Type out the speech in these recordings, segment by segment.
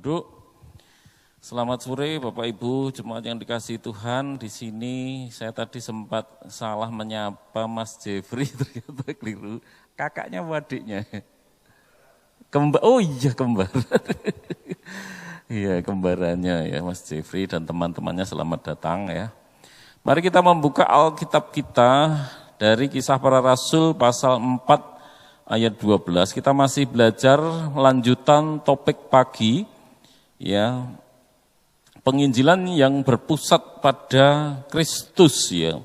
Duduk. Selamat sore Bapak Ibu, jemaat yang dikasihi Tuhan. Di sini saya tadi sempat salah menyapa Mas Jeffrey, ternyata keliru. Kakaknya wadiknya. Oh iya kembar. Iya kembarannya ya Mas Jeffrey dan teman-temannya, selamat datang ya. Mari kita membuka Alkitab kita dari Kisah Para Rasul pasal 4 ayat 12. Kita masih belajar lanjutan topik pagi ya. Penginjilan yang berpusat pada Kristus ya.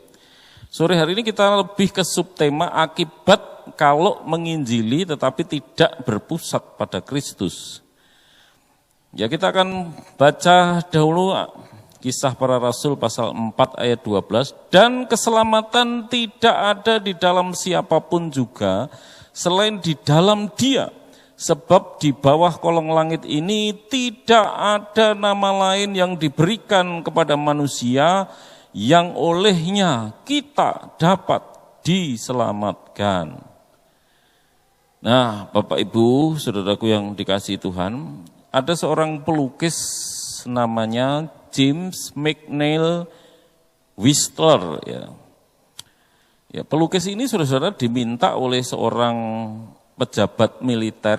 Sore hari ini kita lebih ke subtema akibat kalau menginjili tetapi tidak berpusat pada Kristus. Ya, kita akan baca dahulu Kisah Para Rasul pasal 4 ayat 12. Dan keselamatan tidak ada di dalam siapapun juga selain di dalam Dia. Sebab di bawah kolong langit ini tidak ada nama lain yang diberikan kepada manusia yang olehnya kita dapat diselamatkan. Nah, Bapak Ibu, saudaraku yang dikasihi Tuhan, ada seorang pelukis namanya James McNeill Whistler. Ya, pelukis ini saudara-saudara diminta oleh seorang pejabat militer,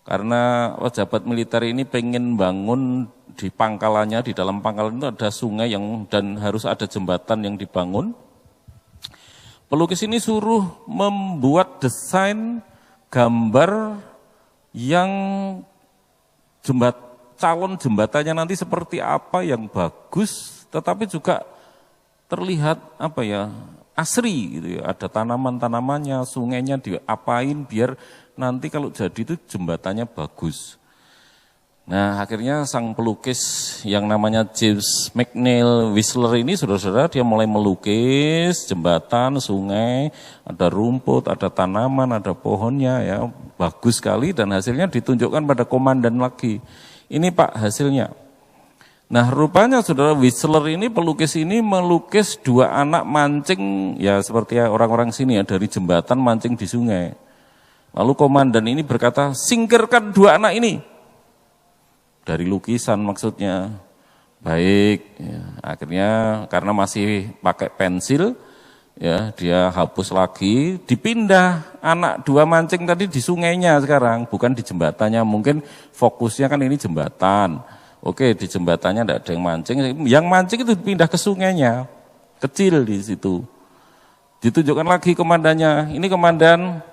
karena pejabat militer ini pengen bangun di pangkalannya, di dalam pangkalan itu ada sungai dan harus ada jembatan yang dibangun. Pelukis ini suruh membuat desain gambar yang calon jembatannya nanti seperti apa yang bagus, tetapi juga terlihat asri gitu ya, ada tanaman-tanamannya, sungainya diapain biar nanti kalau jadi itu jembatannya bagus. Nah, akhirnya sang pelukis yang namanya James McNeill Whistler ini, saudara-saudara, dia mulai melukis jembatan, sungai, ada rumput, ada tanaman, ada pohonnya ya, bagus sekali dan hasilnya ditunjukkan pada komandan lagi. Ini Pak hasilnya. Nah, rupanya saudara Whistler ini, pelukis ini melukis dua anak mancing, ya seperti orang-orang sini ya, dari jembatan mancing di sungai. Lalu komandan ini berkata, singkirkan dua anak ini. Dari lukisan maksudnya. Baik, ya, akhirnya karena masih pakai pensil, ya dia hapus lagi, dipindah anak dua mancing tadi di sungainya sekarang, bukan di jembatannya. Mungkin fokusnya kan ini jembatan. Oke, di jembatannya tidak ada yang mancing. Yang mancing itu pindah ke sungainya, kecil di situ. Ditunjukkan lagi komandannya. Ini komandan,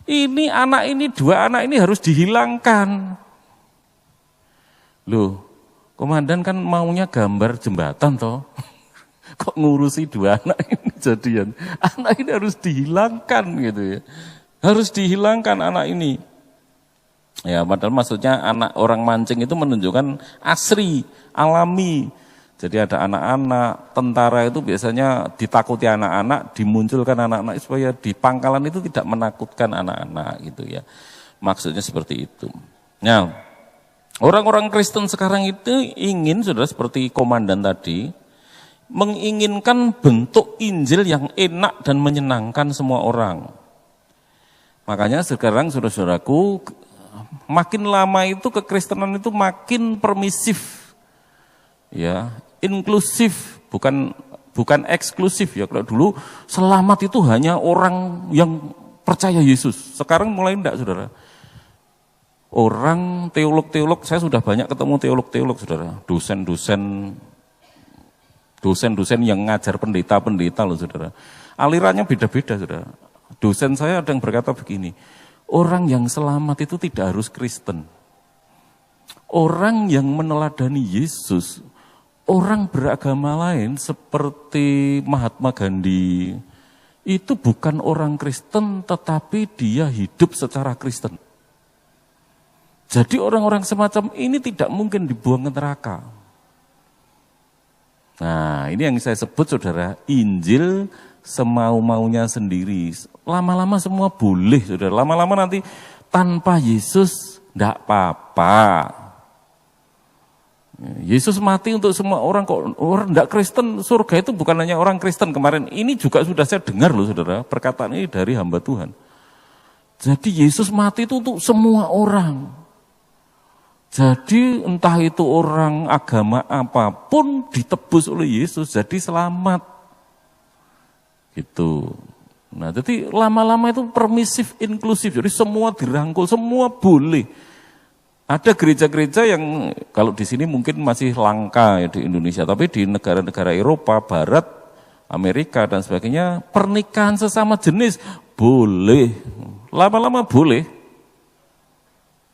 ini anak ini, dua anak ini harus dihilangkan. Loh, komandan kan maunya gambar jembatan toh. Kok ngurusi dua anak ini jadian? Anak ini harus dihilangkan gitu ya. Harus dihilangkan anak ini. Ya, padahal maksudnya anak orang mancing itu menunjukkan asri, alami. Jadi ada anak-anak, tentara itu biasanya ditakuti anak-anak, dimunculkan anak-anak supaya di pangkalan itu tidak menakutkan anak-anak gitu ya. Maksudnya seperti itu. Nah, orang-orang Kristen sekarang itu ingin, saudara, seperti komandan tadi, menginginkan bentuk Injil yang enak dan menyenangkan semua orang. Makanya sekarang saudara-saudaraku, makin lama itu kekristenan itu makin permisif, ya, inklusif, bukan eksklusif ya. Kalau dulu selamat itu hanya orang yang percaya Yesus. Sekarang mulai enggak, saudara. Orang teolog-teolog, saya sudah banyak ketemu teolog-teolog, saudara. Dosen yang ngajar pendeta-pendeta loh, saudara. Alirannya beda-beda, saudara. Dosen saya ada yang berkata begini, orang yang selamat itu tidak harus Kristen. Orang yang meneladani Yesus, orang beragama lain seperti Mahatma Gandhi, itu bukan orang Kristen tetapi dia hidup secara Kristen. Jadi orang-orang semacam ini tidak mungkin dibuang ke neraka. Nah, ini yang saya sebut, saudara, Injil semau-maunya sendiri. Lama-lama semua boleh, saudara. Lama-lama nanti tanpa Yesus enggak apa-apa. Yesus mati untuk semua orang, kok orang enggak Kristen, surga itu bukan hanya orang Kristen. Kemarin ini juga sudah saya dengar loh, saudara, perkataan ini dari hamba Tuhan. Jadi Yesus mati itu untuk semua orang. Jadi entah itu orang agama apapun ditebus oleh Yesus, jadi selamat. Gitu. Nah, jadi lama-lama itu permisif, inklusif, jadi semua dirangkul, semua boleh. Ada gereja-gereja yang kalau di sini mungkin masih langka ya di Indonesia, tapi di negara-negara Eropa, Barat, Amerika dan sebagainya, pernikahan sesama jenis boleh. Lama-lama boleh.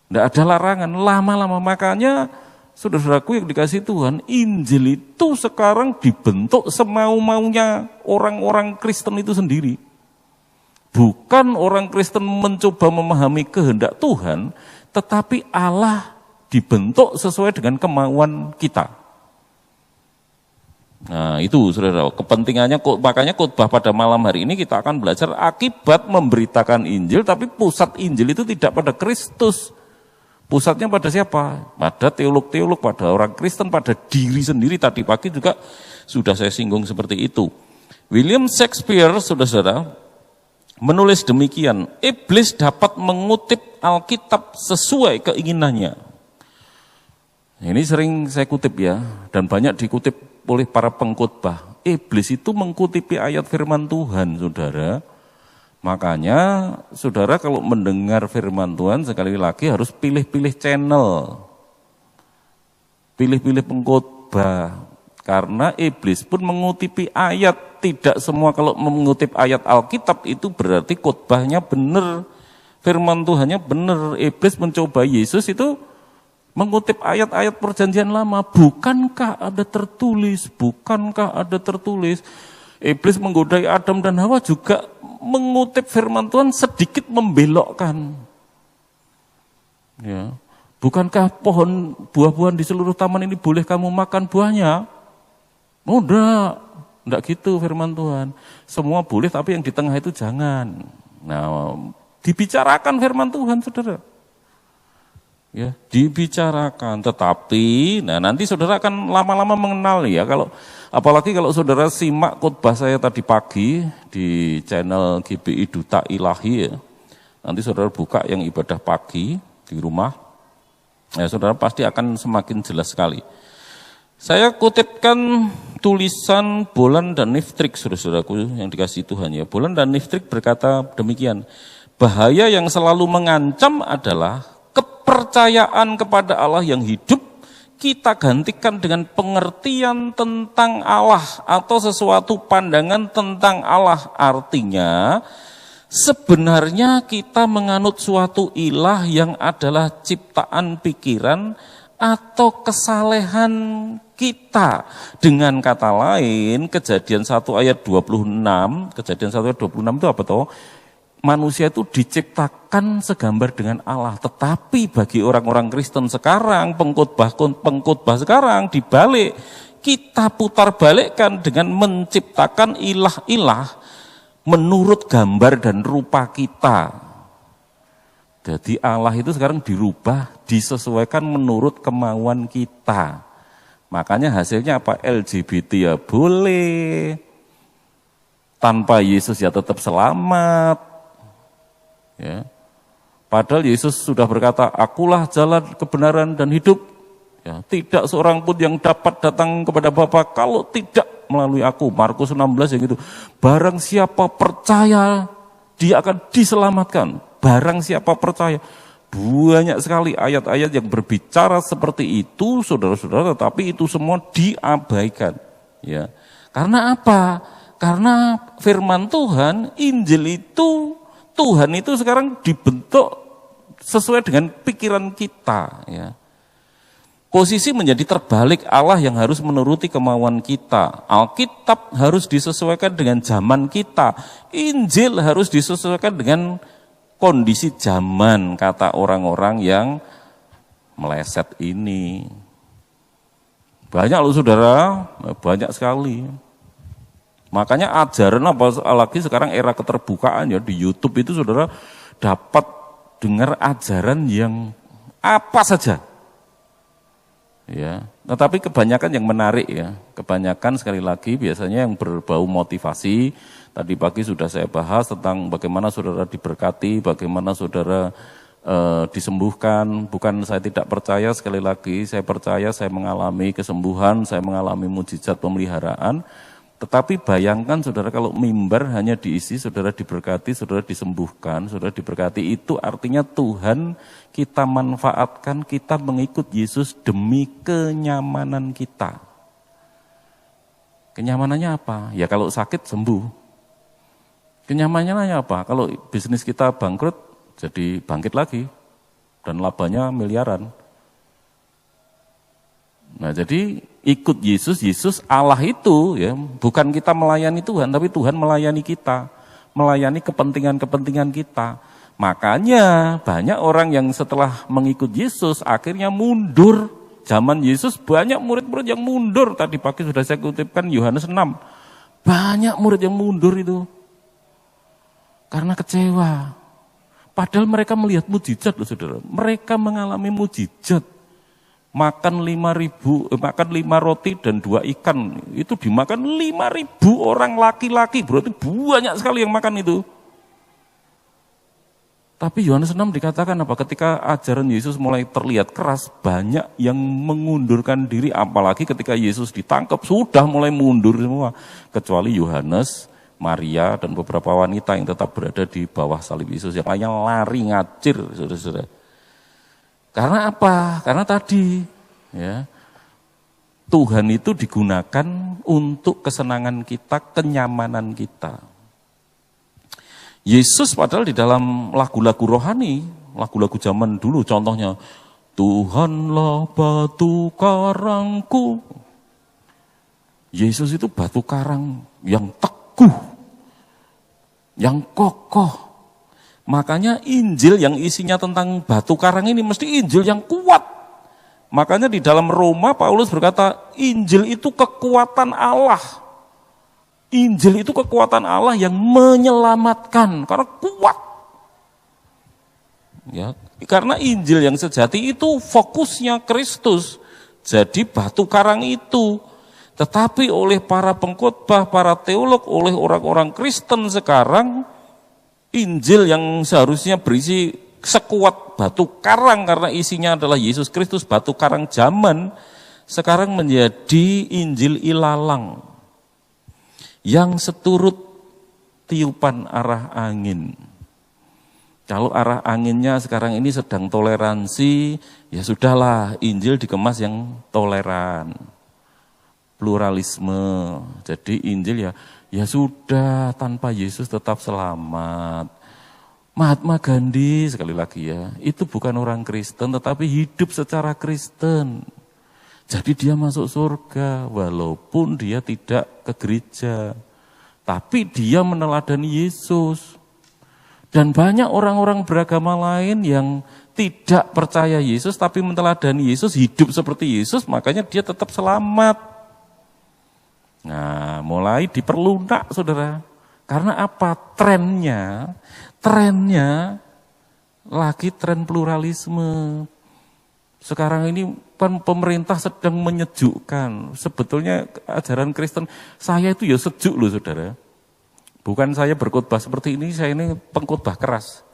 Tidak ada larangan, lama-lama. Makanya saudara-saudaraku yang dikasih Tuhan, Injil itu sekarang dibentuk semau-maunya orang-orang Kristen itu sendiri. Bukan orang Kristen mencoba memahami kehendak Tuhan, tetapi Allah dibentuk sesuai dengan kemauan kita. Nah itu saudara, kepentingannya, makanya khotbah pada malam hari ini kita akan belajar akibat memberitakan Injil, tapi pusat Injil itu tidak pada Kristus. Pusatnya pada siapa? Pada teolog-teolog, pada orang Kristen, pada diri sendiri. Tadi pagi juga sudah saya singgung seperti itu. William Shakespeare, saudara-saudara, menulis demikian, iblis dapat mengutip Alkitab sesuai keinginannya. Ini sering saya kutip ya, dan banyak dikutip oleh para pengkhotbah. Iblis itu mengkutipi ayat firman Tuhan, saudara. Makanya saudara kalau mendengar firman Tuhan sekali lagi harus pilih-pilih channel, pilih-pilih pengkhotbah, karena iblis pun mengutipi ayat. Tidak semua kalau mengutip ayat Alkitab itu berarti khotbahnya benar, firman Tuhannya benar. Iblis mencoba Yesus itu mengutip ayat-ayat perjanjian lama. Bukankah ada tertulis? Bukankah ada tertulis? Iblis menggodai Adam dan Hawa juga mengutip firman Tuhan sedikit membelokkan. Ya. Bukankah pohon buah-buahan di seluruh taman ini boleh kamu makan buahnya? Oh, enggak gitu firman Tuhan. Semua boleh tapi yang di tengah itu jangan. Nah, dibicarakan firman Tuhan, saudara. Ya, dibicarakan, tetapi nah nanti saudara akan lama-lama mengenal ya, kalau apalagi kalau saudara simak khotbah saya tadi pagi di channel GBI Duta Ilahi ya. Nanti saudara buka yang ibadah pagi di rumah. Ya, saudara pasti akan semakin jelas sekali. Saya kutipkan tulisan Bolan dan Niftrik, saudara-saudaraku yang dikasihi Tuhan ya. Bolan dan Niftrik berkata demikian, bahaya yang selalu mengancam adalah kepercayaan kepada Allah yang hidup kita gantikan dengan pengertian tentang Allah atau sesuatu pandangan tentang Allah. Artinya sebenarnya kita menganut suatu ilah yang adalah ciptaan pikiran atau kesalehan kita. Dengan kata lain, Kejadian 1 ayat 26, Kejadian 1 ayat 26 itu apa toh? Manusia itu diciptakan segambar dengan Allah. Tetapi bagi orang-orang Kristen sekarang, pengkhotbah sekarang dibalik. Kita putar balikkan dengan menciptakan ilah-ilah menurut gambar dan rupa kita. Jadi Allah itu sekarang dirubah, disesuaikan menurut kemauan kita. Makanya hasilnya apa? LGBT ya boleh. Tanpa Yesus ya tetap selamat. Ya. Padahal Yesus sudah berkata, akulah jalan kebenaran dan hidup. Ya, tidak seorang pun yang dapat datang kepada Bapa kalau tidak melalui aku. Markus 16 yang itu. Barang siapa percaya, dia akan diselamatkan. Barang siapa percaya. Banyak sekali ayat-ayat yang berbicara seperti itu, saudara-saudara, tetapi itu semua diabaikan. Ya. Karena apa? Karena firman Tuhan, Injil itu, Tuhan itu sekarang dibentuk sesuai dengan pikiran kita. Ya. Posisi menjadi terbalik, Allah yang harus menuruti kemauan kita. Alkitab harus disesuaikan dengan zaman kita. Injil harus disesuaikan dengan kondisi zaman, kata orang-orang yang meleset ini. Banyak loh saudara, banyak sekali. Makanya ajaran apalagi sekarang era keterbukaan ya, di YouTube itu saudara dapat dengar ajaran yang apa saja. Ya, tetapi kebanyakan yang menarik ya. Kebanyakan sekali lagi biasanya yang berbau motivasi. Tadi pagi sudah saya bahas tentang bagaimana saudara diberkati, bagaimana saudara disembuhkan. Bukan saya tidak percaya, sekali lagi saya percaya, saya mengalami kesembuhan, saya mengalami mujizat pemeliharaan. Tetapi bayangkan saudara kalau mimbar hanya diisi saudara diberkati, saudara disembuhkan, saudara diberkati, itu artinya Tuhan kita manfaatkan, kita mengikut Yesus demi kenyamanan kita. Kenyamanannya apa? Ya kalau sakit sembuh. Kenyamanannya apa? Kalau bisnis kita bangkrut, jadi bangkit lagi. Dan labanya miliaran. Nah jadi ikut Yesus, Yesus Allah itu ya, bukan kita melayani Tuhan, tapi Tuhan melayani kita, melayani kepentingan-kepentingan kita. Makanya banyak orang yang setelah mengikut Yesus akhirnya mundur. Zaman Yesus banyak murid-murid yang mundur. Tadi pagi sudah saya kutipkan Yohanes 6. Banyak murid yang mundur itu. Karena kecewa. Padahal mereka melihat mujizat loh saudara. Mereka mengalami mujizat. Makan 5 roti dan 2 ikan. Itu dimakan 5.000 orang laki-laki. Berarti banyak sekali yang makan itu. Tapi Yohanes 6 dikatakan apa? Ketika ajaran Yesus mulai terlihat keras, banyak yang mengundurkan diri. Apalagi ketika Yesus ditangkap, sudah mulai mundur semua. Kecuali Yohanes, Maria, dan beberapa wanita yang tetap berada di bawah salib Yesus. Yang lainnya lari ngacir, saudara-saudara. Karena apa? Karena tadi ya Tuhan itu digunakan untuk kesenangan kita, kenyamanan kita. Yesus padahal di dalam lagu-lagu rohani, lagu-lagu zaman dulu contohnya, Tuhanlah batu karangku. Yesus itu batu karang yang teguh, yang kokoh. Makanya Injil yang isinya tentang batu karang ini mesti Injil yang kuat. Makanya di dalam Roma Paulus berkata, Injil itu kekuatan Allah. Injil itu kekuatan Allah yang menyelamatkan karena kuat. Ya, karena Injil yang sejati itu fokusnya Kristus. Jadi batu karang itu. Tetapi oleh para pengkhotbah, para teolog, oleh orang-orang Kristen sekarang, Injil yang seharusnya berisi sekuat batu karang karena isinya adalah Yesus Kristus, batu karang zaman, sekarang menjadi Injil ilalang yang seturut tiupan arah angin. Kalau arah anginnya sekarang ini sedang toleransi, ya sudahlah Injil dikemas yang toleran, pluralisme. Jadi Injil ya sudah, tanpa Yesus tetap selamat. Mahatma Gandhi sekali lagi ya, itu bukan orang Kristen tetapi hidup secara Kristen. Jadi dia masuk surga walaupun dia tidak ke gereja. Tapi dia meneladani Yesus. Dan banyak orang-orang beragama lain yang tidak percaya Yesus tapi meneladani Yesus, hidup seperti Yesus, makanya dia tetap selamat. Nah, mulai diperlunak saudara. Karena apa? Trennya lagi tren pluralisme. Sekarang ini kan pemerintah sedang menyejukkan. Sebetulnya ajaran Kristen, saya itu ya sejuk loh saudara. Bukan saya berkhotbah seperti ini, saya ini pengkhotbah keras.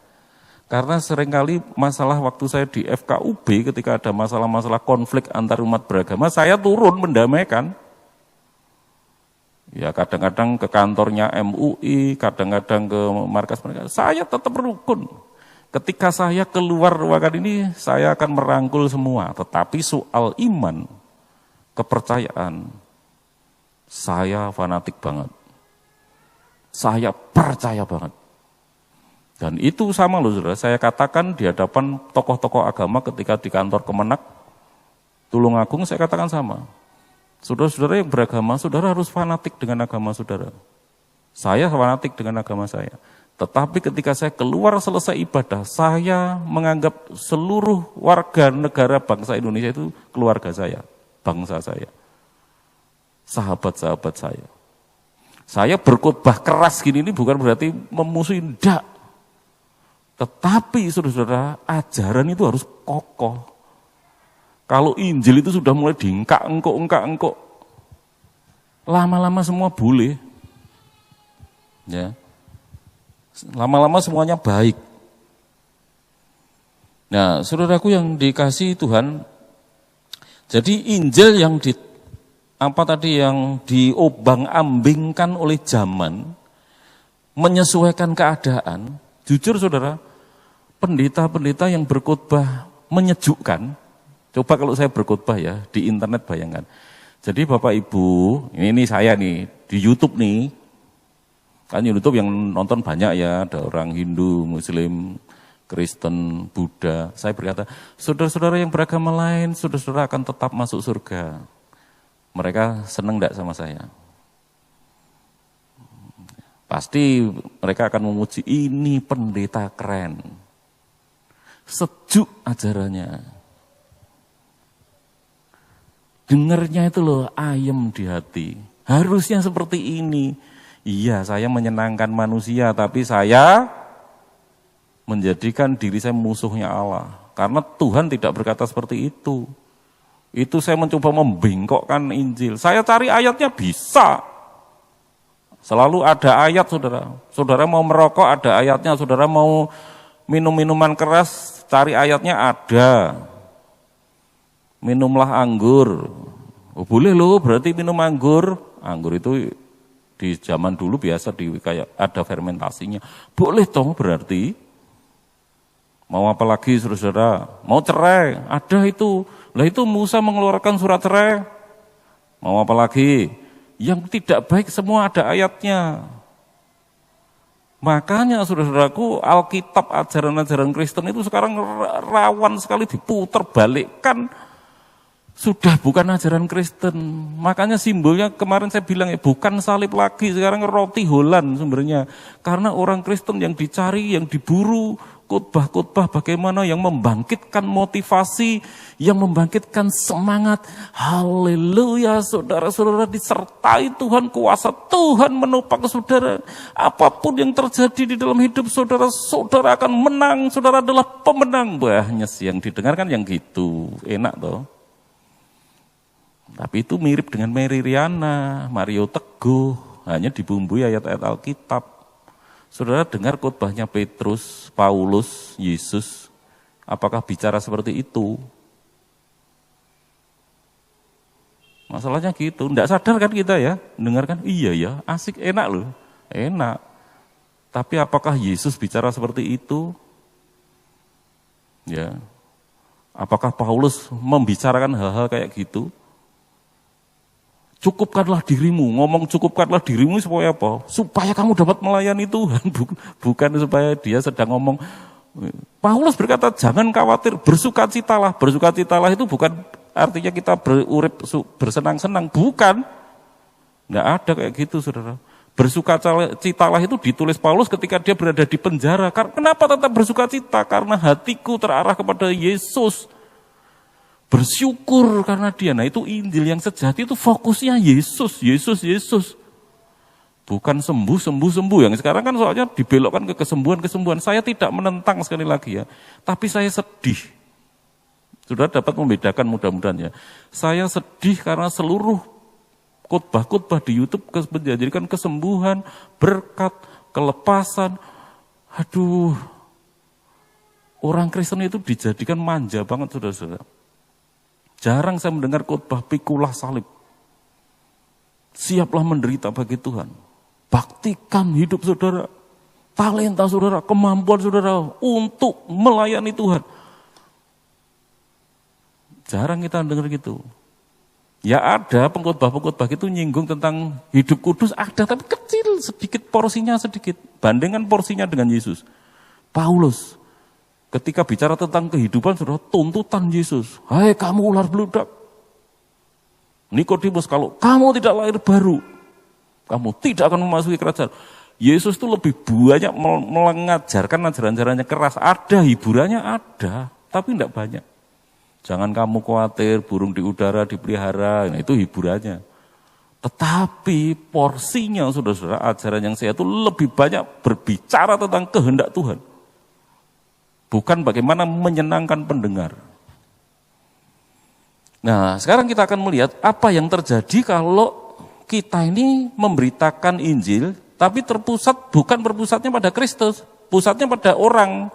Karena seringkali masalah waktu saya di FKUB ketika ada masalah-masalah konflik antar umat beragama, saya turun mendamaikan. Ya kadang-kadang ke kantornya MUI, kadang-kadang ke markas mereka. Saya tetap rukun. Ketika saya keluar ruangan ini, saya akan merangkul semua. Tetapi soal iman, kepercayaan, saya fanatik banget. Saya percaya banget. Dan itu sama loh saudara, saya katakan di hadapan tokoh-tokoh agama ketika di kantor Kemenak, Tulungagung, saya katakan sama. Saudara-saudara yang beragama, saudara harus fanatik dengan agama saudara. Saya fanatik dengan agama saya. Tetapi ketika saya keluar selesai ibadah, saya menganggap seluruh warga negara bangsa Indonesia itu keluarga saya, bangsa saya, sahabat-sahabat saya. Saya berkhotbah keras gini ini bukan berarti memusuhi, enggak. Tetapi saudara-saudara, ajaran itu harus kokoh. Kalau Injil itu sudah mulai diengkak-engkok, lama-lama semua boleh. Ya. Lama-lama semuanya baik. Nah, saudaraku yang dikasihi Tuhan, jadi Injil yang yang diobang-ambingkan oleh zaman, menyesuaikan keadaan, jujur saudara, pendeta-pendeta yang berkhotbah menyejukkan. Coba kalau saya berkhotbah ya, di internet bayangkan. Jadi Bapak Ibu, ini saya nih, di YouTube nih, kan YouTube yang nonton banyak ya, ada orang Hindu, Muslim, Kristen, Buddha. Saya berkata, saudara-saudara yang beragama lain, saudara-saudara akan tetap masuk surga. Mereka senang enggak sama saya? Pasti mereka akan memuji, ini pendeta keren. Sejuk ajarannya. Dengarnya itu loh, ayem di hati. Harusnya seperti ini. Iya, saya menyenangkan manusia, tapi saya menjadikan diri saya musuhnya Allah. Karena Tuhan tidak berkata seperti itu. Itu saya mencoba membengkokkan Injil. Saya cari ayatnya bisa. Selalu ada ayat, saudara. Saudara mau merokok, ada ayatnya. Saudara mau minum minuman keras, cari ayatnya ada. Minumlah anggur. Oh, boleh loh, berarti minum anggur. Anggur itu di zaman dulu biasa kayak ada fermentasinya. Boleh toh berarti. Mau apa lagi saudara? Mau cerai? Ada itu. Lah itu Musa mengeluarkan surat cerai. Mau apa lagi? Yang tidak baik semua ada ayatnya. Makanya saudara-saudaraku, Alkitab, ajaran-ajaran Kristen itu sekarang rawan sekali diputar balikkan. Sudah bukan ajaran Kristen. Makanya simbolnya kemarin saya bilang ya, bukan salib lagi, sekarang roti Holland sumbernya. Karena orang Kristen yang dicari, yang diburu, khotbah-khotbah bagaimana yang membangkitkan motivasi, yang membangkitkan semangat. Haleluya, saudara-saudara, disertai Tuhan, kuasa Tuhan menopang saudara. Apapun yang terjadi di dalam hidup saudara, saudara akan menang, saudara adalah pemenang. Banyak yang didengarkan yang gitu, enak toh. Tapi itu mirip dengan Mary Riana, Mario Teguh, hanya dibumbui ayat-ayat Alkitab. Saudara dengar khotbahnya Petrus, Paulus, Yesus, apakah bicara seperti itu? Masalahnya gitu, enggak sadar kan kita ya, dengarkan, iya ya, asik, enak loh, enak. Tapi apakah Yesus bicara seperti itu? Ya, apakah Paulus membicarakan hal-hal kayak gitu? Cukupkanlah dirimu, ngomong cukupkanlah dirimu supaya apa? Supaya kamu dapat melayani Tuhan, bukan supaya dia sedang ngomong. Paulus berkata jangan khawatir, bersukacitalah. Bersukacitalah itu bukan artinya kita berurip bersenang-senang, bukan. Nggak ada kayak gitu saudara. Bersukacitalah itu ditulis Paulus ketika dia berada di penjara. Kenapa tetap bersukacita? Karena hatiku terarah kepada Yesus. Bersyukur karena dia. Nah itu Injil yang sejati, itu fokusnya Yesus, Yesus, Yesus. Bukan sembuh. Yang sekarang kan soalnya dibelokkan ke kesembuhan. Saya tidak menentang sekali lagi ya. Tapi saya sedih. Sudah dapat membedakan mudah-mudahan ya. Saya sedih karena seluruh khotbah-khotbah di YouTube menjadikan kesembuhan, berkat, kelepasan. Aduh, orang Kristen itu dijadikan manja banget saudara-saudara. Jarang saya mendengar khotbah pikulah salib. Siaplah menderita bagi Tuhan. Baktikan hidup saudara, talenta saudara, kemampuan saudara untuk melayani Tuhan. Jarang kita dengar gitu. Ya ada pengkhotbah-pengkhotbah itu nyinggung tentang hidup kudus, ada tapi kecil, sedikit porsinya sedikit. Bandingkan porsinya dengan Yesus. Paulus ketika bicara tentang kehidupan, saudara, tuntutan Yesus. Hai kamu ular beludak. Nikodemus, kalau kamu tidak lahir baru, kamu tidak akan memasuki kerajaan. Yesus itu lebih banyak mengajarkan ajaran-ajarannya keras. Ada hiburannya, ada, tapi tidak banyak. Jangan kamu khawatir, burung di udara dipelihara, nah itu hiburannya. Tetapi porsinya, saudara-saudara, ajaran yang saya itu lebih banyak berbicara tentang kehendak Tuhan. Bukan bagaimana menyenangkan pendengar. Nah, sekarang kita akan melihat apa yang terjadi kalau kita ini memberitakan Injil, tapi bukan berpusatnya pada Kristus, pusatnya pada orang.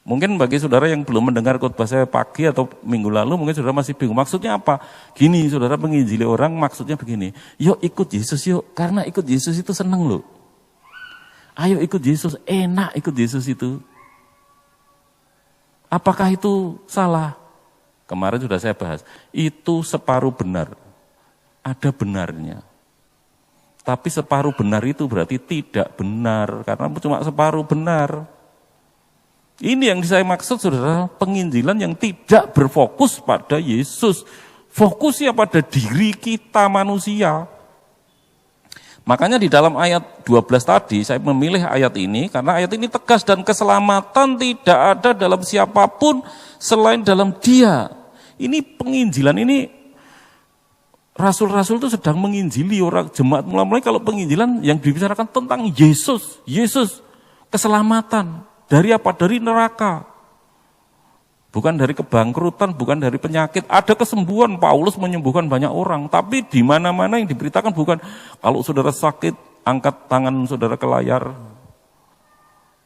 Mungkin bagi saudara yang belum mendengar khotbah saya pagi atau minggu lalu, mungkin saudara masih bingung. Maksudnya apa? Gini, saudara menginjili orang maksudnya begini. Yuk ikut Yesus yuk, karena ikut Yesus itu seneng loh. Ayo ikut Yesus, enak ikut Yesus itu. Apakah itu salah? Kemarin sudah saya bahas. Itu separuh benar. Ada benarnya. Tapi separuh benar itu berarti tidak benar. Karena cuma separuh benar. Ini yang saya maksud saudara, penginjilan yang tidak berfokus pada Yesus. Fokusnya pada diri kita manusia. Makanya di dalam ayat 12 tadi saya memilih ayat ini karena ayat ini tegas dan keselamatan tidak ada dalam siapapun selain dalam Dia. Ini penginjilan ini rasul-rasul itu sedang menginjili orang jemaat mulai-mulai kalau penginjilan yang dibicarakan tentang Yesus, keselamatan. Dari apa? Dari neraka. Bukan dari kebangkrutan, bukan dari penyakit. Ada kesembuhan, Paulus menyembuhkan banyak orang. Tapi di mana-mana yang diberitakan bukan, kalau saudara sakit, angkat tangan saudara ke layar.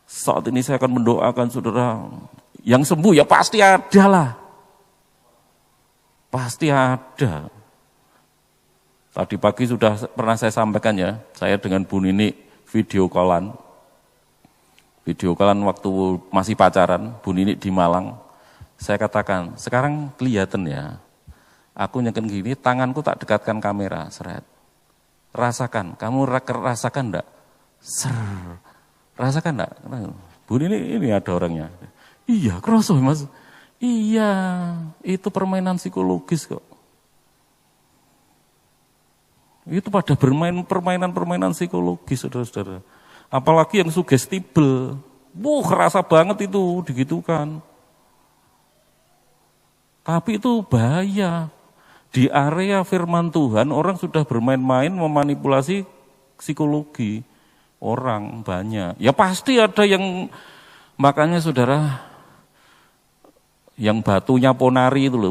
Saat ini saya akan mendoakan saudara. Yang sembuh ya pasti ada lah. Pasti ada. Tadi pagi sudah pernah saya sampaikan ya, saya dengan Bu Nini video callan waktu masih pacaran, Bu Nini di Malang. Saya katakan, sekarang kelihatan ya, aku nyekin gini, tanganku tak dekatkan kamera, seret. Rasakan, kamu rasakan enggak? Rasakan enggak? Bu Nini ini ada orangnya. Iya, kerasa mas. Iya, itu permainan psikologis kok. Itu pada bermain permainan psikologis, saudara-saudara. Apalagi yang sugestibel. Kerasa banget itu, digitukan. Tapi itu bahaya. Di area firman Tuhan, orang sudah bermain-main memanipulasi psikologi. Orang banyak. Ya pasti ada yang, makanya saudara, yang batunya ponari itu loh,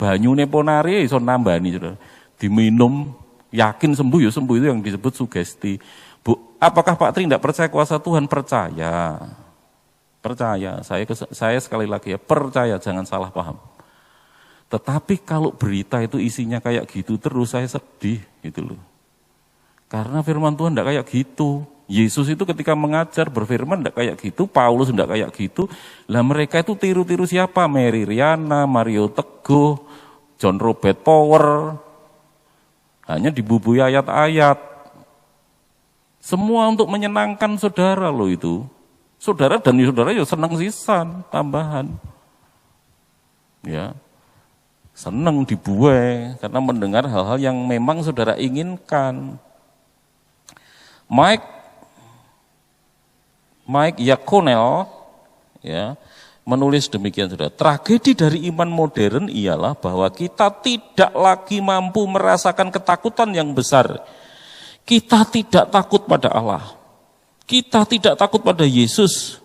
banyune ponari iso nambani saudara. Diminum, yakin sembuh ya sembuh, itu yang disebut sugesti. Bu, apakah Pak Tri tidak percaya kuasa Tuhan? Percaya. Saya sekali lagi ya, percaya, jangan salah paham. Tetapi kalau berita itu isinya kayak gitu terus, saya sedih gitu loh. Karena firman Tuhan tidak kayak gitu. Yesus itu ketika mengajar berfirman tidak kayak gitu, Paulus tidak kayak gitu. Lah mereka itu tiru-tiru siapa? Mary Riana, Mario Teguh, John Robert Power. Hanya dibubui ayat-ayat. Semua untuk menyenangkan saudara loh itu. Saudara dan saudara ya senang sisan, tambahan. Ya. Senang dibuai karena mendengar hal-hal yang memang saudara inginkan. Mike Yaconel ya, menulis demikian saudara. Tragedi dari iman modern ialah bahwa kita tidak lagi mampu merasakan ketakutan yang besar. Kita tidak takut pada Allah. Kita tidak takut pada Yesus.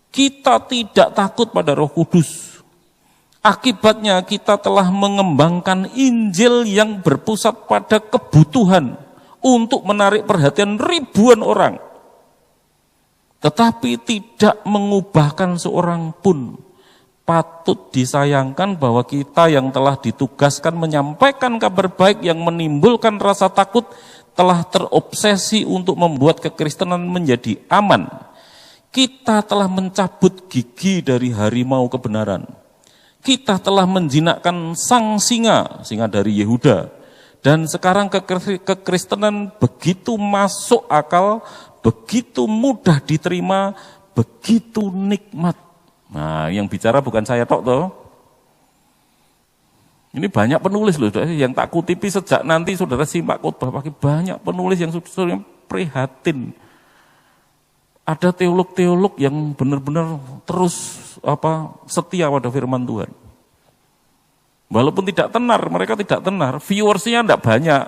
Kita tidak takut pada Roh Kudus. Akibatnya kita telah mengembangkan Injil yang berpusat pada kebutuhan untuk menarik perhatian ribuan orang. Tetapi tidak mengubahkan seorang pun. Patut disayangkan bahwa kita yang telah ditugaskan menyampaikan kabar baik yang menimbulkan rasa takut telah terobsesi untuk membuat kekristenan menjadi aman. Kita telah mencabut gigi dari harimau kebenaran. Kita telah menjinakkan sang singa dari Yehuda. Dan sekarang kekristenan begitu masuk akal, begitu mudah diterima, begitu nikmat. Nah, yang bicara bukan saya tok toh. Ini banyak penulis loh, yang tak kutipi sejak nanti saudara simak khotbah pagi, banyak penulis yang saudara prihatin. Ada teolog-teolog yang benar-benar terus setia pada firman Tuhan. Walaupun tidak tenar, mereka tidak tenar, viewersnya tidak banyak,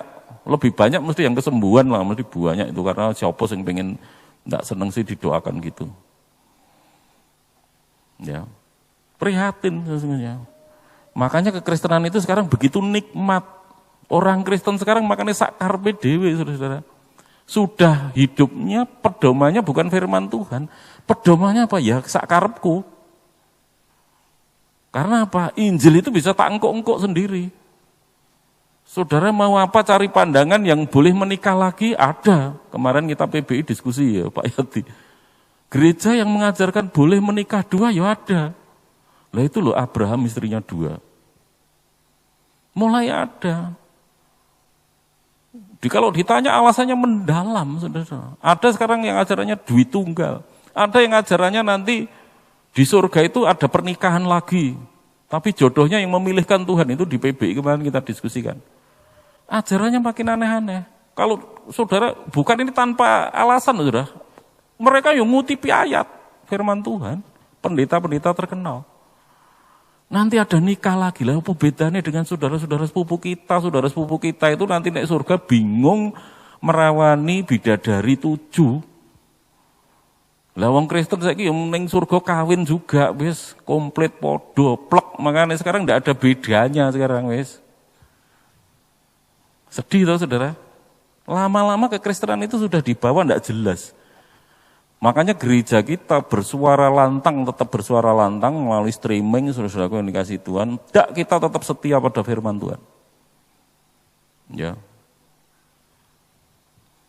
lebih banyak mesti yang kesembuhan lah, mesti banyak itu karena siapa yang pengen tidak seneng sih didoakan gitu. Ya, prihatin sesungguhnya. Makanya kekristenan itu sekarang begitu nikmat. Orang Kristen sekarang makanya sak karpe dewe, saudara-saudara. Sudah hidupnya pedomannya bukan firman Tuhan. Pedomannya apa? Ya sakarepku. Karena apa? Injil itu bisa tak engkok-engkok sendiri. Saudara mau apa cari pandangan yang boleh menikah lagi? Ada. Kemarin kita PBI diskusi ya Pak Yati. Gereja yang mengajarkan boleh menikah dua ya ada. Lah itu loh Abraham istrinya dua. Mulai ada. Kalau ditanya alasannya mendalam, saudara. Ada sekarang yang ajarannya duit tunggal. Ada yang ajarannya nanti di surga itu ada pernikahan lagi. Tapi jodohnya yang memilihkan Tuhan itu di PBI kemarin kita diskusikan. Ajarannya makin aneh-aneh. Kalau saudara, bukan ini tanpa alasan, saudara. Mereka yang ngutipi ayat firman Tuhan. Pendeta-pendeta terkenal. Nanti ada nikah lagi lah, apa bedanya dengan saudara-saudara sepupu kita itu nanti naik surga bingung merawani bidadari 7. Lah wong Kristen saiki yang ning surga kawin juga wis komplit podo plek, makanya sekarang ndak ada bedanya sekarang wis. Sedih toh saudara. Lama-lama kekristenan itu sudah dibawa ndak jelas. Makanya gereja kita bersuara lantang, tetap bersuara lantang melalui streaming, saudara-saudaraku yang dikasih Tuhan. Tidak, kita tetap setia pada firman Tuhan. Ya.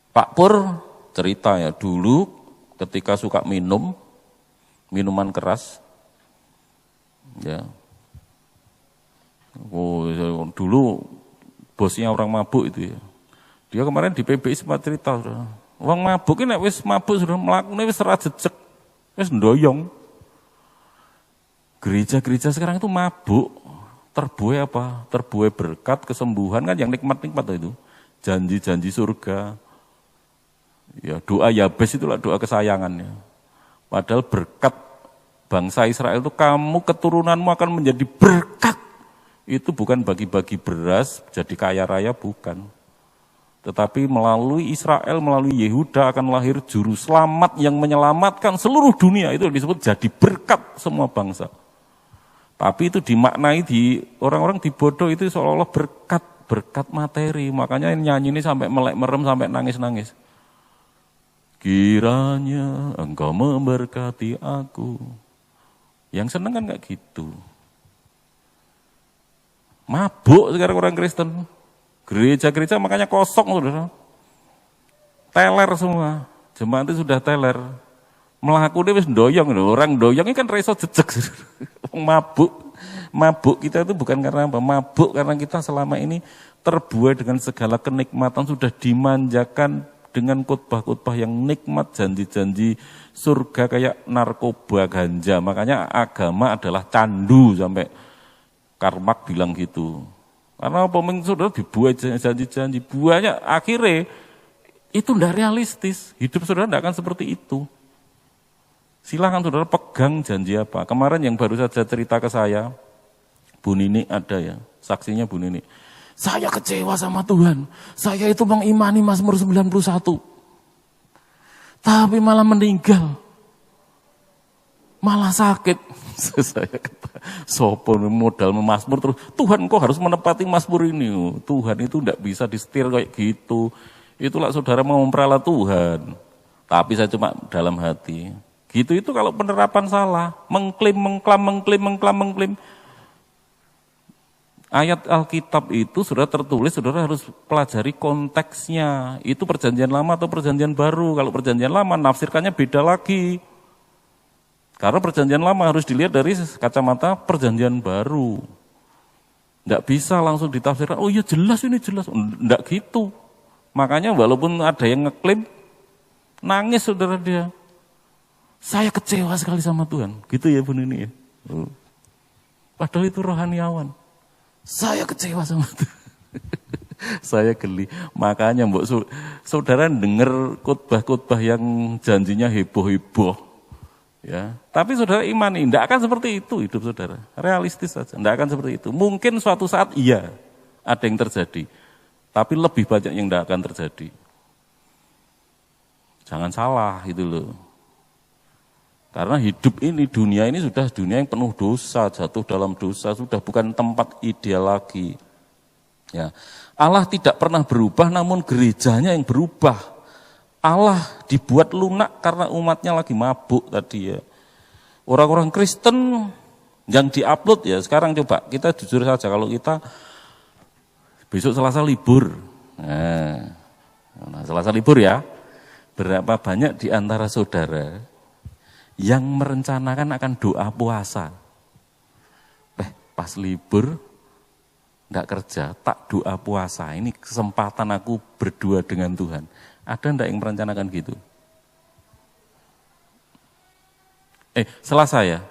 Pak Pur cerita ya, dulu ketika suka minuman keras, ya. Oh, dulu bosnya orang mabuk itu ya. Dia kemarin di PBI sempat cerita, saudara. Wong mabuk ini wis mabuk sudah melakukan wis ora jejeg, wis ndoyong. Gereja-gereja sekarang itu mabuk, terbuai apa? Terbuai berkat, kesembuhan kan yang nikmat-nikmat itu. Janji-janji surga. Ya, doa Yabes itulah doa kesayangannya. Padahal berkat bangsa Israel itu kamu keturunanmu akan menjadi berkat. Itu bukan bagi-bagi beras, jadi kaya raya bukan. Tetapi melalui Israel, melalui Yehuda akan lahir juru selamat yang menyelamatkan seluruh dunia. Itu disebut jadi berkat semua bangsa. Tapi itu dimaknai di orang-orang di bodoh itu seolah-olah berkat materi. Makanya nyanyi ini sampai melek merem, sampai nangis-nangis. Kiranya engkau memberkati aku. Yang seneng kan gak gitu. Mabuk sekarang orang Kristen. Gereja-gereja makanya kosong, saudara. Teler semua. Jemaat itu sudah teler. Melaku dia wis doyong. Orang doyong ini kan reso jejeg. Mabuk kita itu bukan karena apa. Mabuk karena kita selama ini terbuai dengan segala kenikmatan. Sudah dimanjakan dengan khotbah-khotbah yang nikmat. Janji-janji surga kayak narkoba ganja. Makanya agama adalah candu sampai Karmak bilang gitu. Karena pemimpin saudara dibuat janji-janji, buahnya akhirnya itu tidak realistis. Hidup saudara tidak akan seperti itu. Silakan saudara pegang janji apa. Kemarin yang baru saja cerita ke saya, Bu Nini ada ya, saksinya Bu Nini. Saya kecewa sama Tuhan. Saya itu mengimani Mazmur 91. Tapi malah meninggal. Malah sakit. Saya kata, sopo modal memazmur terus. Tuhan kok harus menepati mazmur ini. Tuhan itu tidak bisa disetir kayak gitu. Itulah saudara mau memperalat Tuhan. Tapi saya cuma dalam hati. Gitu itu kalau penerapan salah. Mengklaim. Ayat Alkitab itu sudah tertulis, saudara harus pelajari konteksnya. Itu perjanjian lama atau perjanjian baru. Kalau perjanjian lama nafsirkannya beda lagi. Karena perjanjian lama harus dilihat dari kacamata perjanjian baru. Tidak bisa langsung ditafsirkan, oh iya jelas ini jelas. Tidak gitu. Makanya walaupun ada yang ngeklaim, nangis saudara dia. Saya kecewa sekali sama Tuhan. Gitu ya Bu Nini ya. Padahal itu rohaniawan. Saya kecewa sama Tuhan. Saya geli. Makanya mbok saudara dengar khotbah-khotbah yang janjinya heboh-heboh. Ya, tapi saudara imani, tidak akan seperti itu hidup saudara. Realistis saja, tidak akan seperti itu. Mungkin suatu saat iya, ada yang terjadi. Tapi lebih banyak yang tidak akan terjadi. Jangan salah itu loh. Karena hidup ini, dunia ini sudah dunia yang penuh dosa, jatuh dalam dosa, sudah bukan tempat ideal lagi. Ya, Allah tidak pernah berubah, namun gerejanya yang berubah. Allah dibuat lunak karena umatnya lagi mabuk tadi ya. Orang-orang Kristen yang diupload ya, sekarang coba kita jujur saja, kalau kita besok Selasa libur, nah Selasa libur ya, berapa banyak di antara saudara yang merencanakan akan doa puasa? Pas libur, enggak kerja, tak doa puasa, ini kesempatan aku berdua dengan Tuhan. Ada enggak yang merencanakan gitu? Selasa ya?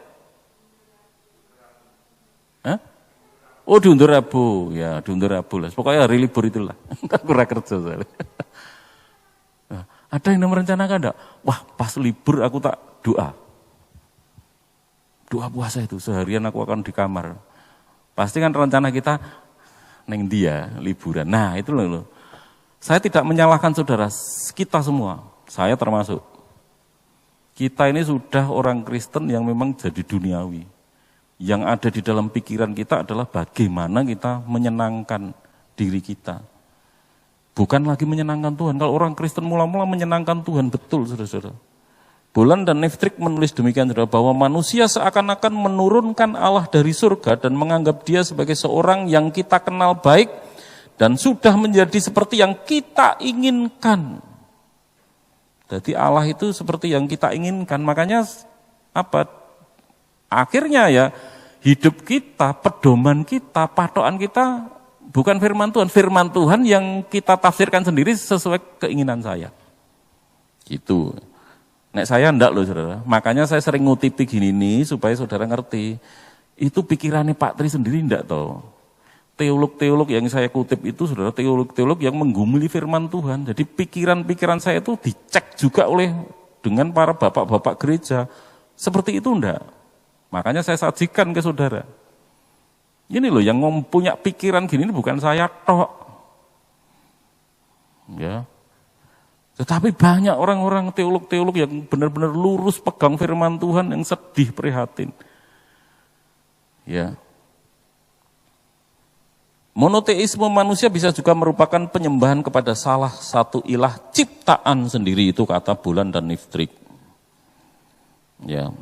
Hah? Oh diundur Rabu, ya diundur Rabu lah. Pokoknya hari libur itulah. Kurang kerja saya. Nah, ada yang merencanakan enggak? Wah pas libur aku tak doa. Doa puasa itu, seharian aku akan di kamar. Pasti kan rencana kita, neng dia, liburan. Nah itu loh. Saya tidak menyalahkan saudara, kita semua, saya termasuk. Kita ini sudah orang Kristen yang memang jadi duniawi. Yang ada di dalam pikiran kita adalah bagaimana kita menyenangkan diri kita. Bukan lagi menyenangkan Tuhan. Kalau orang Kristen mula-mula menyenangkan Tuhan, betul saudara-saudara. Bolan dan Neftrik menulis demikian, saudara, bahwa manusia seakan-akan menurunkan Allah dari surga dan menganggap dia sebagai seorang yang kita kenal baik dan sudah menjadi seperti yang kita inginkan. Jadi Allah itu seperti yang kita inginkan, makanya apa? Akhirnya ya hidup kita, pedoman kita, patokan kita bukan firman Tuhan yang kita tafsirkan sendiri sesuai keinginan saya. Gitu. Nek saya enggak loh saudara, makanya saya sering ngutipi gini nih supaya saudara ngerti. Itu pikirannya Pak Tri sendiri enggak tahu. Teolog-teolog yang saya kutip itu saudara, teolog-teolog yang menggumuli firman Tuhan. Jadi pikiran-pikiran saya itu dicek juga oleh dengan para bapak-bapak gereja. Seperti itu enggak. Makanya saya sajikan ke saudara. Ini loh yang punya pikiran gini ini bukan saya tok. Ya. Tetapi banyak orang-orang teolog-teolog yang benar-benar lurus pegang firman Tuhan yang sedih prihatin. Ya. Monoteisme manusia bisa juga merupakan penyembahan kepada salah satu ilah ciptaan sendiri, itu kata Bolan dan Neftrik. Ya.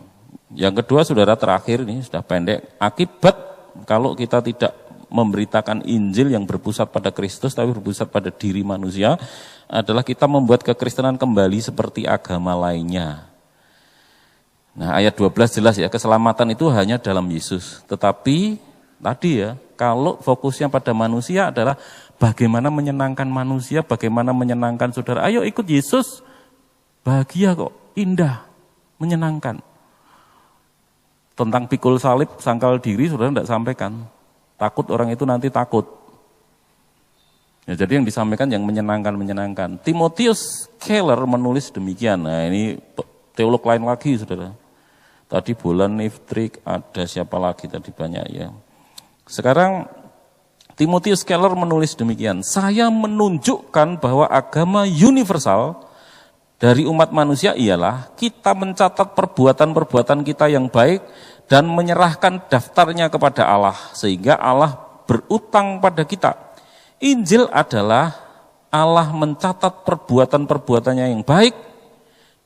Yang kedua saudara, terakhir ini sudah pendek, akibat kalau kita tidak memberitakan Injil yang berpusat pada Kristus tapi berpusat pada diri manusia adalah kita membuat kekristenan kembali seperti agama lainnya. Nah ayat 12 jelas ya, keselamatan itu hanya dalam Yesus. Tetapi tadi ya, kalau fokusnya pada manusia adalah bagaimana menyenangkan manusia, bagaimana menyenangkan saudara. Ayo ikut Yesus, bahagia kok, indah, menyenangkan. Tentang pikul salib, sangkal diri, saudara tidak sampaikan. Takut orang itu nanti takut. Ya, jadi yang disampaikan yang menyenangkan. Timotius Keller menulis demikian. Nah ini teolog lain lagi saudara. Tadi Bolan, Neftrik, ada siapa lagi tadi banyak ya. Sekarang Timotius Keller menulis demikian. Saya menunjukkan bahwa agama universal dari umat manusia ialah kita mencatat perbuatan-perbuatan kita yang baik dan menyerahkan daftarnya kepada Allah sehingga Allah berutang pada kita. Injil adalah Allah mencatat perbuatan-perbuatannya yang baik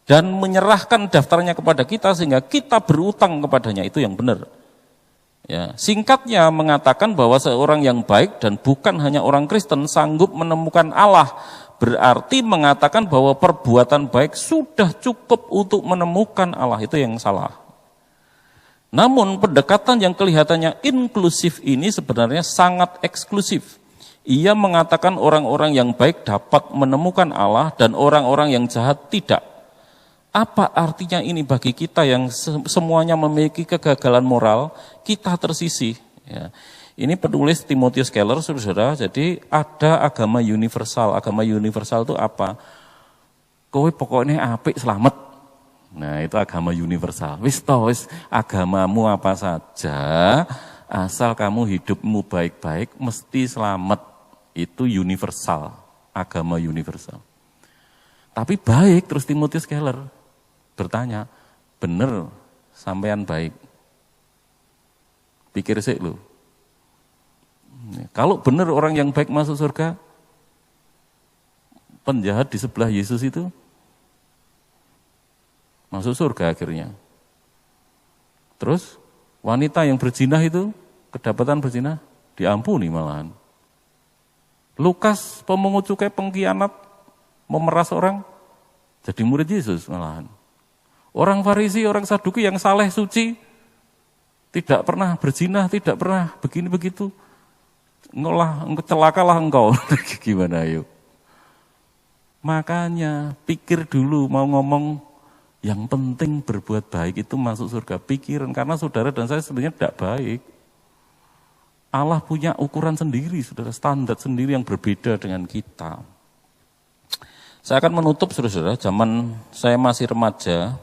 dan menyerahkan daftarnya kepada kita sehingga kita berutang kepadanya, itu yang benar. Ya, singkatnya mengatakan bahwa seorang yang baik dan bukan hanya orang Kristen sanggup menemukan Allah, berarti mengatakan bahwa perbuatan baik sudah cukup untuk menemukan Allah, itu yang salah. Namun pendekatan yang kelihatannya inklusif ini sebenarnya sangat eksklusif. Ia mengatakan orang-orang yang baik dapat menemukan Allah dan orang-orang yang jahat tidak. Apa artinya ini bagi kita yang semuanya memiliki kegagalan moral, kita tersisih. Ya. Ini penulis Timotius Keller, saudara. Jadi ada agama universal. Agama universal itu apa? Kowe pokoknya apik selamat. Nah itu agama universal. Wis agamamu apa saja, asal kamu hidupmu baik-baik, mesti selamat. Itu universal, agama universal. Tapi baik, terus Timotius Keller bertanya, bener sampean baik? Pikir sih lu. Kalau benar orang yang baik masuk surga, penjahat di sebelah Yesus itu masuk surga akhirnya. Terus wanita yang berzina itu, kedapatan berzina, diampuni malahan. Lukas pemungut cukai pengkhianat, memeras orang, jadi murid Yesus malahan. Orang Farisi, orang Saduki yang saleh suci, tidak pernah berzina, tidak pernah begini begitu, celakalah engkau. Gimana yuk? Makanya pikir dulu mau ngomong, yang penting berbuat baik itu masuk surga. Pikiran, karena saudara dan saya sebenarnya tidak baik. Allah punya ukuran sendiri, saudara, standar sendiri yang berbeda dengan kita. Saya akan menutup, saudara, zaman saya masih remaja,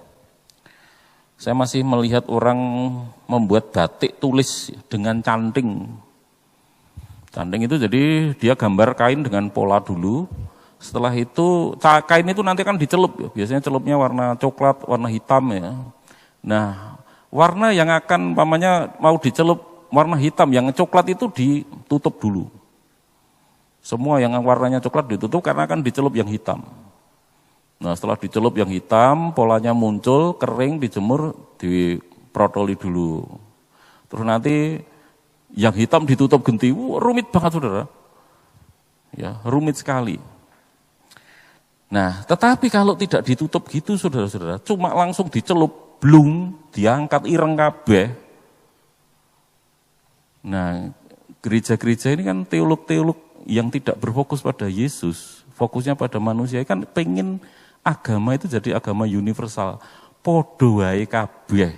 saya masih melihat orang membuat batik tulis dengan canting. Canting itu jadi dia gambar kain dengan pola dulu. Setelah itu kain itu nanti kan dicelup ya. Biasanya celupnya warna coklat, warna hitam ya. Nah, warna yang akan mau dicelup warna hitam, yang coklat itu ditutup dulu. Semua yang warnanya coklat ditutup karena akan dicelup yang hitam. Nah, setelah dicelup yang hitam, polanya muncul, kering, dijemur, diprotoli dulu. Terus nanti yang hitam ditutup genti. Rumit banget, saudara. Ya, rumit sekali. Nah, tetapi kalau tidak ditutup gitu, saudara-saudara, cuma langsung dicelup, blung, diangkat ireng kabeh. Nah, gereja-gereja ini kan teolog-teolog yang tidak berfokus pada Yesus, fokusnya pada manusia, kan pengen agama itu jadi agama universal. Podo wae kabeh.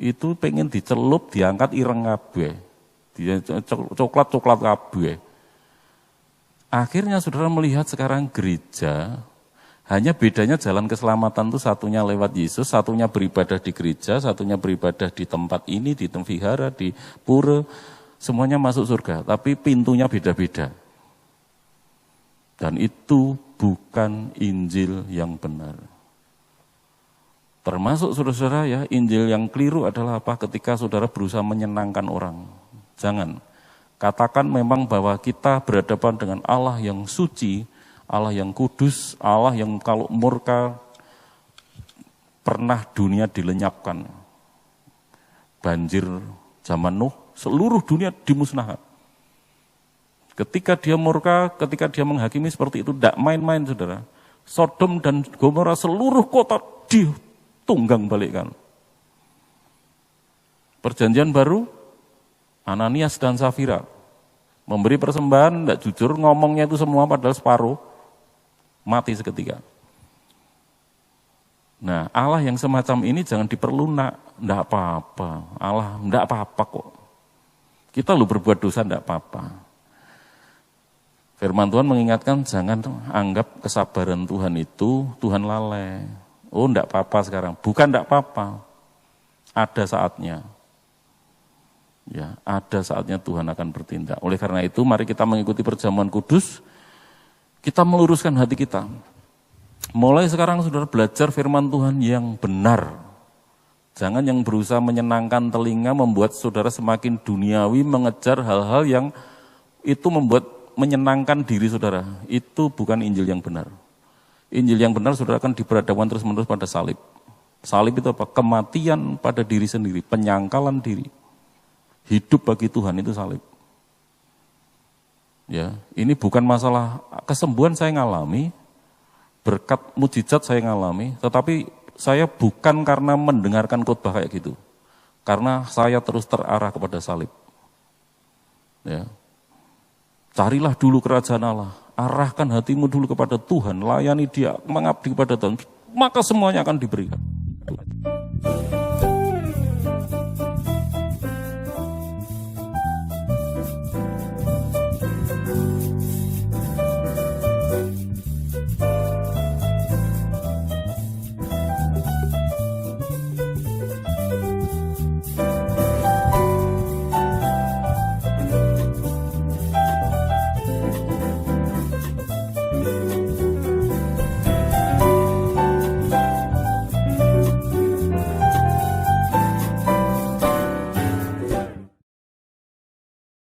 Itu pengen dicelup, diangkat ireng kabeh. Coklat-coklat kabeh. Akhirnya saudara melihat sekarang gereja, hanya bedanya jalan keselamatan itu satunya lewat Yesus, satunya beribadah di gereja, satunya beribadah di tempat ini, di vihara, di pura, semuanya masuk surga, tapi pintunya beda-beda. Dan itu bukan Injil yang benar. Termasuk saudara-saudara ya, Injil yang keliru adalah apa? Ketika saudara berusaha menyenangkan orang. Jangan. Katakan memang bahwa kita berhadapan dengan Allah yang suci, Allah yang kudus, Allah yang kalau murka pernah dunia dilenyapkan. Banjir zaman Nuh, seluruh dunia dimusnahkan. Ketika dia murka, ketika dia menghakimi seperti itu, tidak main-main saudara. Sodom dan Gomora seluruh kota ditunggang balikkan. Perjanjian baru, Ananias dan Safira memberi persembahan, tidak jujur, ngomongnya itu semua padahal separuh, mati seketika. Nah, Allah yang semacam ini jangan diperlunak, tidak apa-apa. Allah tidak apa-apa kok. Kita lu berbuat dosa tidak apa-apa. Firman Tuhan mengingatkan jangan anggap kesabaran Tuhan itu Tuhan lalai. Oh, enggak apa-apa sekarang. Bukan enggak apa-apa. Ada saatnya. Ya, ada saatnya Tuhan akan bertindak. Oleh karena itu, mari kita mengikuti perjamuan kudus. Kita meluruskan hati kita. Mulai sekarang saudara belajar firman Tuhan yang benar. Jangan yang berusaha menyenangkan telinga, membuat saudara semakin duniawi, mengejar hal-hal yang itu membuat menyenangkan diri saudara, itu bukan Injil yang benar. Injil yang benar saudara akan diperhadapkan terus-menerus pada salib. Salib itu apa? Kematian pada diri sendiri, penyangkalan diri. Hidup bagi Tuhan itu salib. Ya, ini bukan masalah kesembuhan saya ngalami, berkat mujizat saya ngalami, tetapi saya bukan karena mendengarkan khotbah kayak gitu. Karena saya terus terarah kepada salib. Ya. Carilah dulu kerajaan Allah, arahkan hatimu dulu kepada Tuhan, layani Dia, mengabdi kepada Tuhan, maka semuanya akan diberikan.